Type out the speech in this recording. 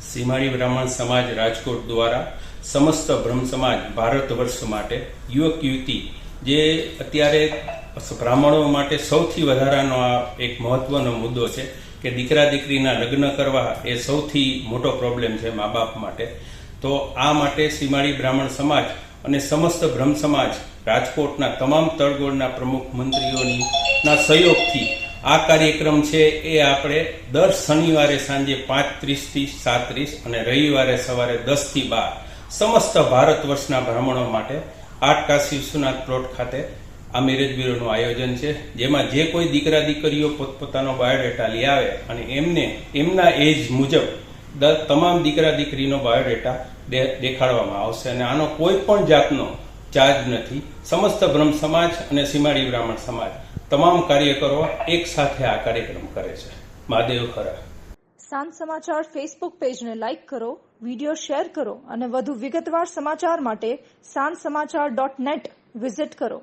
સીમાડી બ્રાહ્મણ સમાજ રાજકોટ દ્વારા સમસ્ત બ્રહ્મ સમાજ ભારત વર્ષ માટે યુવક યુવતી જે અત્યારે બ્રાહ્મણો માટે સૌથી વધારાનો આ એક મહત્વનો મુદ્દો છે કે દીકરા દીકરીના લગ્ન કરવા એ સૌથી મોટો પ્રોબ્લેમ છે મા બાપ માટે. તો આ માટે સીમાડી બ્રાહ્મણ સમાજ અને સમસ્ત બ્રહ્મ સમાજ રાજકોટના તમામ તળગોળના પ્રમુખ મંત્રીઓના સહયોગથી આ કાર્યક્રમ છે એ આપણે દર શનિવારે સાંજે 5:30 થી 7:30 અને રવિવારે સવારે 10 થી 12 સમસ્ત ભારત વર્ષના બ્રાહ્મણો માટે આટકાશી વિશ્વનાથ પ્લોટ ખાતે આ મેરેજ બ્યુરોનું આયોજન છે, જેમાં જે કોઈ દીકરા દીકરીઓ પોતપોતાનો બાયોડેટા લઈ આવે અને એમને એમના એજ મુજબ તમામ દીકરા દીકરીનો બાયોડેટા દેખાડવામાં આવશે અને આનો કોઈ પણ જાતનો ચાર્જ નથી. સમસ્ત બ્રહ્મ સમાજ અને સીમાડી બ્રાહ્મણ સમાજ તમામ કાર્યકરો એક સાથે આ કાર્યક્રમ કરે છે. મહાદેવ ખરા. સાંજ સમાચાર ફેસબુક પેજને લાઇક કરો, વિડીયો શેર કરો અને વધુ વિગતવાર સમાચાર માટે sanssamachar.net વિઝિટ કરો.